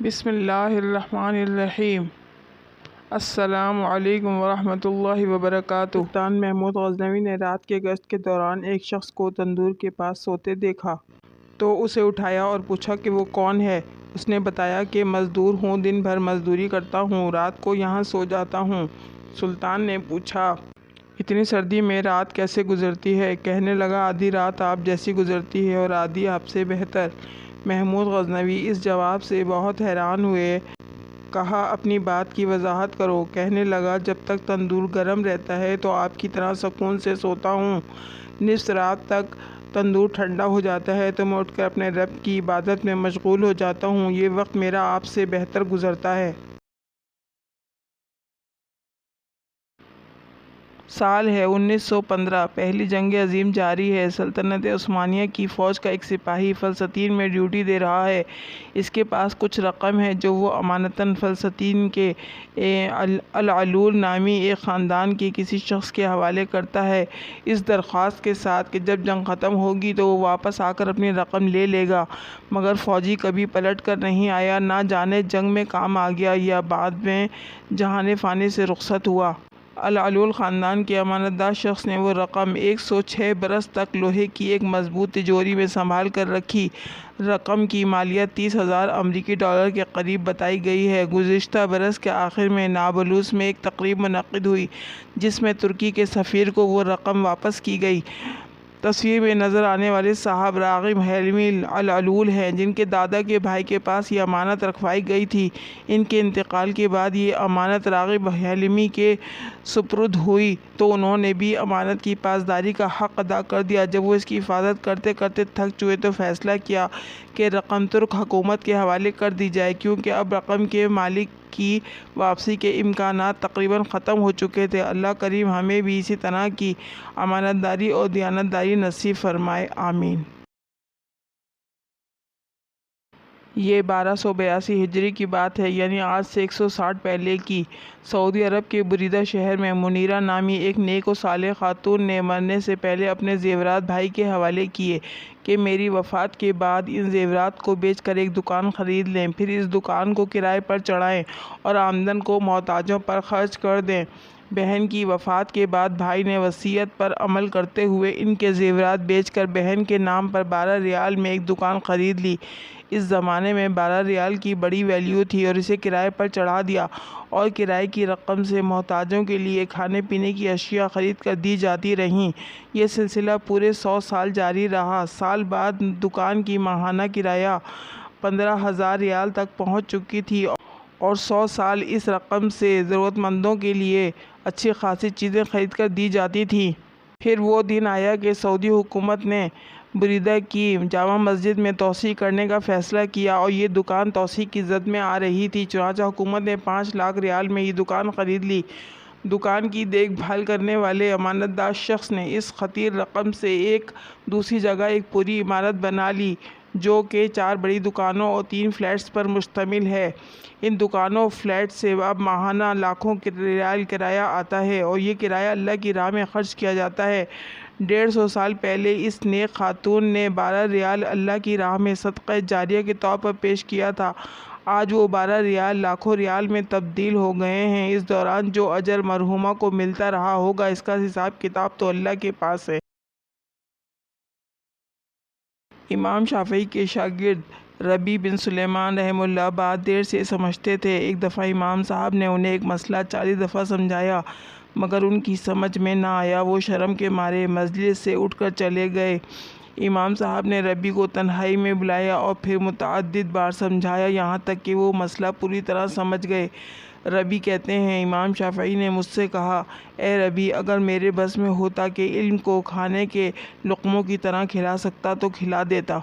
بسم اللہ الرحمن الرحیم۔ السلام علیکم ورحمۃ اللہ وبرکاتہ۔ سلطان محمود غزنوی نے رات کے گشت کے دوران ایک شخص کو تندور کے پاس سوتے دیکھا تو اسے اٹھایا اور پوچھا کہ وہ کون ہے۔ اس نے بتایا کہ مزدور ہوں، دن بھر مزدوری کرتا ہوں، رات کو یہاں سو جاتا ہوں۔ سلطان نے پوچھا، اتنی سردی میں رات کیسے گزرتی ہے؟ کہنے لگا، آدھی رات آپ جیسی گزرتی ہے اور آدھی آپ سے بہتر۔ محمود غزنوی اس جواب سے بہت حیران ہوئے۔ کہا، اپنی بات کی وضاحت کرو۔ کہنے لگا، جب تک تندور گرم رہتا ہے تو آپ کی طرح سکون سے سوتا ہوں۔ نصف رات تک تندور ٹھنڈا ہو جاتا ہے تو میں اٹھ کر اپنے رب کی عبادت میں مشغول ہو جاتا ہوں۔ یہ وقت میرا آپ سے بہتر گزرتا ہے۔ سال ہے 1915۔ پہلی جنگ عظیم جاری ہے۔ سلطنت عثمانیہ کی فوج کا ایک سپاہی فلسطین میں ڈیوٹی دے رہا ہے۔ اس کے پاس کچھ رقم ہے جو وہ امانتاً فلسطین کے العلول نامی ایک خاندان کے کسی شخص کے حوالے کرتا ہے، اس درخواست کے ساتھ کہ جب جنگ ختم ہوگی تو وہ واپس آ کر اپنی رقم لے لے گا۔ مگر فوجی کبھی پلٹ کر نہیں آیا، نہ جانے جنگ میں کام آ گیا یا بعد میں جہان فانی سے رخصت ہوا۔ العلول خاندان کے امانت دار شخص نے وہ رقم 106 برس تک لوہے کی ایک مضبوط تجوری میں سنبھال کر رکھی۔ رقم کی مالیت 30,000 امریکی ڈالر کے قریب بتائی گئی ہے۔ گزشتہ برس کے آخر میں نابلوس میں ایک تقریب منعقد ہوئی جس میں ترکی کے سفیر کو وہ رقم واپس کی گئی۔ تصویر میں نظر آنے والے صاحب راغب حلیمی العلول ہیں، جن کے دادا کے بھائی کے پاس یہ امانت رکھوائی گئی تھی۔ ان کے انتقال کے بعد یہ امانت راغب حلیمی کے سپرد ہوئی تو انہوں نے بھی امانت کی پاسداری کا حق ادا کر دیا۔ جب وہ اس کی حفاظت کرتے کرتے تھک چکے تو فیصلہ کیا کہ رقم ترک حکومت کے حوالے کر دی جائے، کیونکہ اب رقم کے مالک کی واپسی کے امکانات تقریباً ختم ہو چکے تھے۔ اللہ کریم ہمیں بھی اسی طرح کی امانت داری اور دیانتداری نصیب فرمائے، آمین۔ یہ 1282 ہجری کی بات ہے، یعنی آج سے 160 پہلے کی۔ سعودی عرب کے بریدہ شہر میں منیرہ نامی ایک نیک و صالح خاتون نے مرنے سے پہلے اپنے زیورات بھائی کے حوالے کیے کہ میری وفات کے بعد ان زیورات کو بیچ کر ایک دکان خرید لیں، پھر اس دکان کو کرائے پر چڑھائیں اور آمدن کو محتاجوں پر خرچ کر دیں۔ بہن کی وفات کے بعد بھائی نے وصیت پر عمل کرتے ہوئے ان کے زیورات بیچ کر بہن کے نام پر 12 ریال میں ایک دکان خرید لی۔ اس زمانے میں 12 ریال کی بڑی ویلیو تھی اور اسے کرائے پر چڑھا دیا، اور کرائے کی رقم سے محتاجوں کے لیے کھانے پینے کی اشیاء خرید کر دی جاتی رہیں۔ یہ سلسلہ پورے 100 سال جاری رہا۔ سال بعد دکان کی ماہانہ کرایہ 15,000 ریال تک پہنچ چکی تھی اور 100 سال اس رقم سے ضرورت مندوں کے لیے اچھی خاصی چیزیں خرید کر دی جاتی تھیں۔ پھر وہ دن آیا کہ سعودی حکومت نے بریدہ کی جامع مسجد میں توسیع کرنے کا فیصلہ کیا اور یہ دکان توسیع کی زد میں آ رہی تھی، چنانچہ حکومت نے 5 لاکھ ریال میں یہ دکان خرید لی۔ دکان کی دیکھ بھال کرنے والے امانت دار شخص نے اس خطیر رقم سے ایک دوسری جگہ ایک پوری عمارت بنا لی جو کہ 4 بڑی دکانوں اور 3 فلیٹس پر مشتمل ہے۔ ان دکانوں فلیٹ سے اب ماہانہ لاکھوں ریال کرایہ آتا ہے اور یہ کرایہ اللہ کی راہ میں خرچ کیا جاتا ہے۔ 150 سال پہلے اس نیک خاتون نے 12 ریال اللہ کی راہ میں صدقہ جاریہ کے طور پر پیش کیا تھا۔ آج وہ 12 ریال لاکھوں ریال میں تبدیل ہو گئے ہیں۔ اس دوران جو اجر مرحومہ کو ملتا رہا ہوگا، اس کا حساب کتاب تو اللہ کے پاس ہے۔ امام شافعی کے شاگرد ربیع بن سلیمان رحمہ اللہ بات دیر سے سمجھتے تھے۔ ایک دفعہ امام صاحب نے انہیں ایک مسئلہ 40 دفعہ سمجھایا مگر ان کی سمجھ میں نہ آیا۔ وہ شرم کے مارے مجلس سے اٹھ کر چلے گئے۔ امام صاحب نے ربیع کو تنہائی میں بلایا اور پھر متعدد بار سمجھایا، یہاں تک کہ وہ مسئلہ پوری طرح سمجھ گئے۔ ربیع کہتے ہیں، امام شافعی نے مجھ سے کہا، اے ربیع، اگر میرے بس میں ہوتا کہ علم کو کھانے کے لقموں کی طرح کھلا سکتا تو کھلا دیتا۔